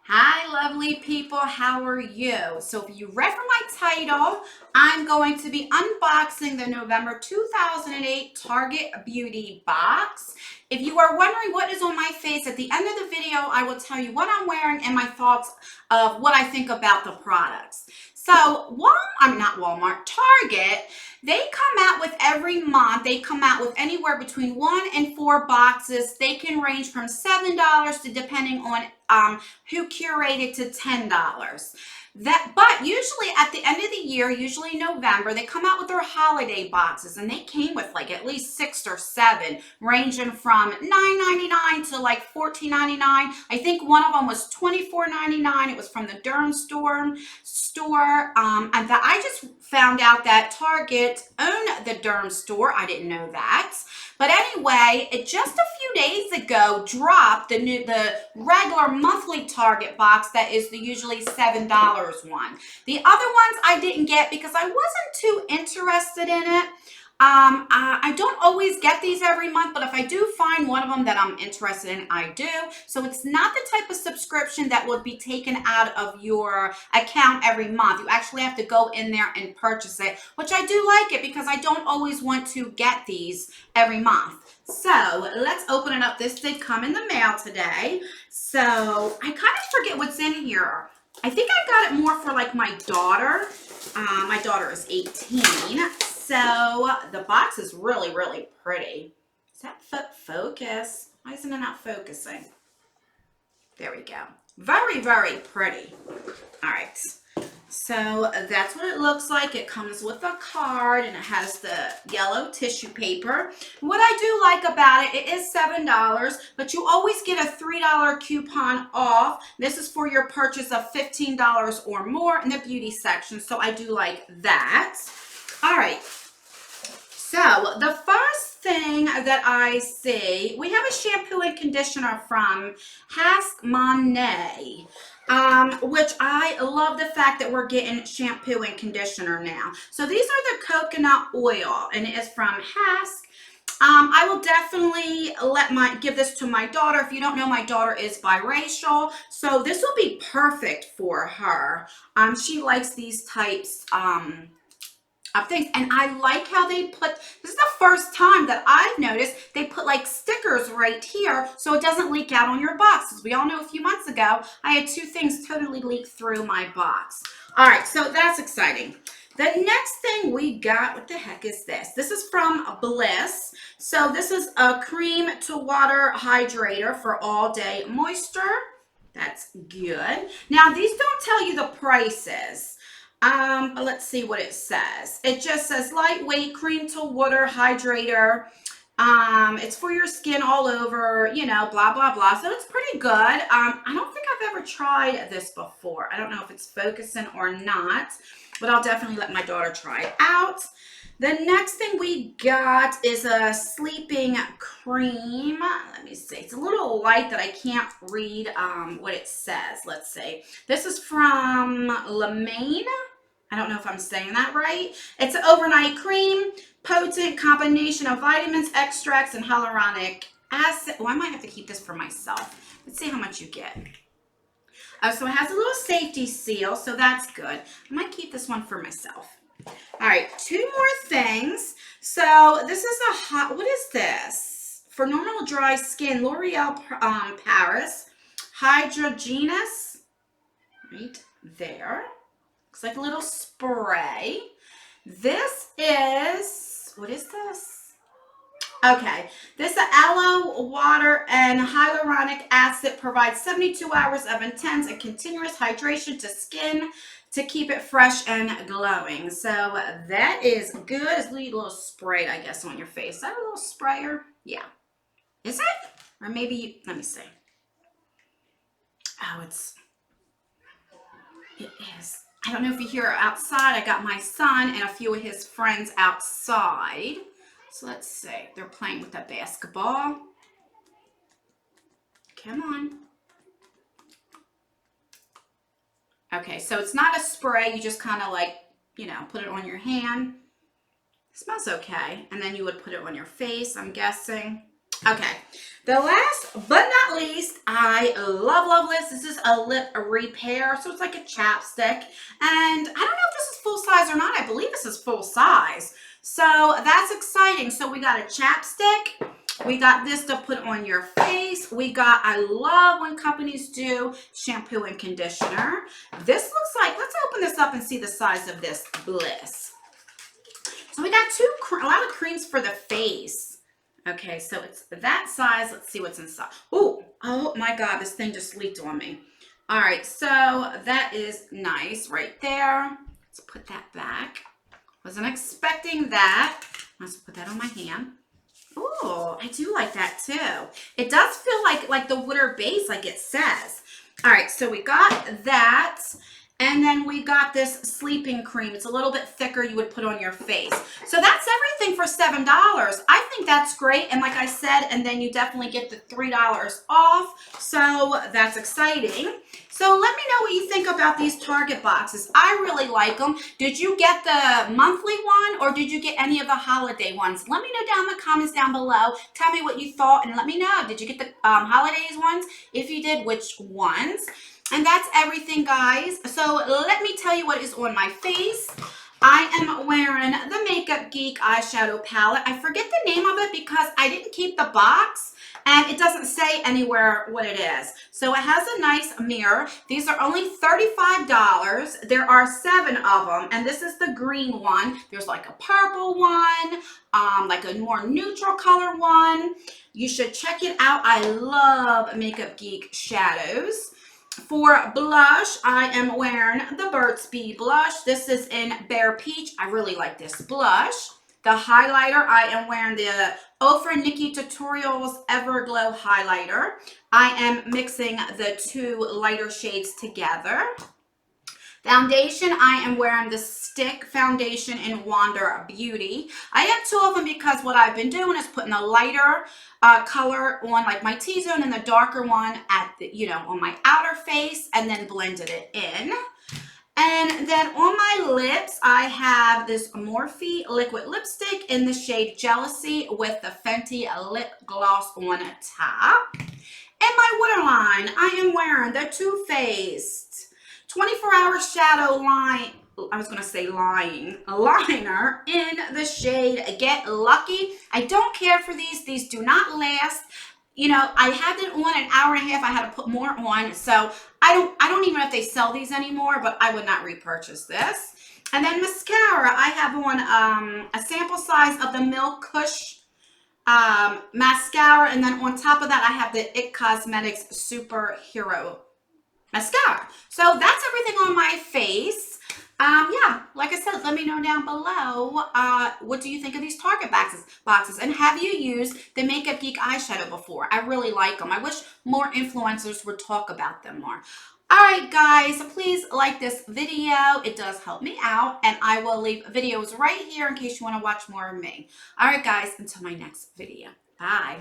Hi, lovely people. How are you? So, if you read from my title, I'm going to be unboxing the November 2008 Target Beauty box. If you are wondering what is on my face, at the end of the video, I will tell you what I'm wearing and my thoughts of what I think about the products. So, not Walmart, Target, they come out with every month, they come out with anywhere between 1 and 4 boxes. They can range from $7 to depending on who curated to $10. But usually at the end of the year, usually November, they come out with their holiday boxes, and they came with like at least 6 or 7, ranging from $9.99 to like $14.99. I think one of them was $24.99. It was from the Durham store. And that I just found out that Target owned the Durham store. I didn't know that. But anyway, it just a few days ago dropped the regular monthly Target box that is the usually $7 one. The other ones I didn't get because I wasn't too interested in it. I don't always get these every month, but if I do find one of them that I'm interested in, I do. So it's not the type of subscription that would be taken out of your account every month. You actually have to go in there and purchase it, which I do like it because I don't always want to get these every month. So let's open it up. This did come in the mail today. So I kind of forget what's in here. I think I got it more for like my daughter. My daughter is 18. So the box is really, really pretty. Is that focus? Why isn't it not focusing? There we go. Very, very pretty. All right. So that's what it looks like. It comes with a card and it has the yellow tissue paper. What I do like about it, it is $7, but you always get a $3 coupon off. This is for your purchase of $15 or more in the beauty section. So I do like that. All right. So the first thing that I see, we have a shampoo and conditioner from Hask Monet. Which I love the fact that we're getting shampoo and conditioner now. So these are the coconut oil, and it is from Hask. I will definitely give this to my daughter. If you don't know, my daughter is biracial, so this will be perfect for her. She likes these types of things, and I like how they put, this is the first time that I've noticed they put like stickers right here so it doesn't leak out on your box. As we all know, a few months ago I had 2 things totally leak through my box. All right, so that's exciting. The next thing we got, what the heck is this? This is from Bliss. So this is a cream to water hydrator for all day moisture. That's good. Now these don't tell you the prices. But let's see what it says. It just says lightweight cream to water hydrator. It's for your skin all over, you know, blah, blah, blah. So it's pretty good. I don't think I've ever tried this before. I don't know if it's focusing or not, but I'll definitely let my daughter try it out. The next thing we got is a sleeping cream. Let me see. It's a little light that I can't read what it says. Let's see. This is from Lemaine. I don't know if I'm saying that right. It's an overnight cream, potent combination of vitamins, extracts, and hyaluronic acid. Oh, I might have to keep this for myself. Let's see how much you get. So it has a little safety seal, so that's good. I might keep this one for myself. All right, 2 more things. So this is a what is this? For normal dry skin, L'Oreal Paris Hydrogenous, right there. Looks like a little spray. This is, what is this? Okay, this aloe water and hyaluronic acid provides 72 hours of intense and continuous hydration to skin to keep it fresh and glowing. So that is good. It's a little spray, I guess, on your face. Is that a little sprayer? Yeah. Is it? Or maybe, let me see. Oh, it is. I don't know if you hear outside. I got my son and a few of his friends outside. So let's see. They're playing with a basketball. Come on. Okay, so it's not a spray. You just kind of like, you know, put it on your hand. It smells okay. And then you would put it on your face, I'm guessing. Okay. The last but not least, I love this. This is a lip repair. So it's like a chapstick. And I don't know if this is full size or not. I believe this is full size. So that's exciting. So we got a chapstick. We got this to put on your face. We got, I love when companies do shampoo and conditioner. This looks like, let's open this up and see the size of this bliss. So we got a lot of creams for the face. Okay, so it's that size. Let's see what's inside. Oh my God, this thing just leaked on me. All right, so that is nice right there. Let's put that back. Wasn't expecting that. Let's put that on my hand. Oh, I do like that too. It does feel like the water base, like it says. All right, so we got that. And then we got this sleeping cream. It's a little bit thicker, you would put on your face. So that's everything for $7. I think that's great. And like I said, and then you definitely get the $3 off. So that's exciting. So let me know what you think about these Target boxes. I really like them. Did you get the monthly one or did you get any of the holiday ones? Let me know down in the comments down below. Tell me what you thought and let me know. Did you get the holidays ones? If you did, which ones? And that's everything, guys. So let me tell you what is on my face. I am wearing the Makeup Geek eyeshadow palette. I forget the name of it because I didn't keep the box and it doesn't say anywhere what it is. So it has a nice mirror. These are only $35. There are 7 of them and this is the green one. There's like a purple one, like a more neutral color one. You should check it out. I love Makeup Geek shadows. For blush, I am wearing the Burt's Bees blush. This is in Bare Peach. I really like this blush. The highlighter, I am wearing the Ofra Nikki Tutorials Everglow highlighter. I am mixing the 2 lighter shades together. Foundation, I am wearing the Stick Foundation in Wander Beauty. I have 2 of them because what I've been doing is putting a lighter color on like my T-zone and the darker one at the, on my outer face and then blended it in. And then on my lips, I have this Morphe liquid lipstick in the shade Jealousy with the Fenty lip gloss on top. And my waterline, I am wearing the Too Faced 24-hour shadow line, I was going to say lying, a liner in the shade Get Lucky. I don't care for these. These do not last. I had it on an hour and a half. I had to put more on. So I don't even know if they sell these anymore, but I would not repurchase this. And then mascara, I have on a sample size of the Milk Kush mascara. And then on top of that, I have the IT Cosmetics Superhero mascara. So that's everything on my face. Yeah, like I said, let me know down below what do you think of these Target boxes, and have you used the Makeup Geek eyeshadow before? I really like them. I wish more influencers would talk about them more. All right, guys, please like this video. It does help me out, and I will leave videos right here in case you want to watch more of me. All right, guys, until my next video. Bye.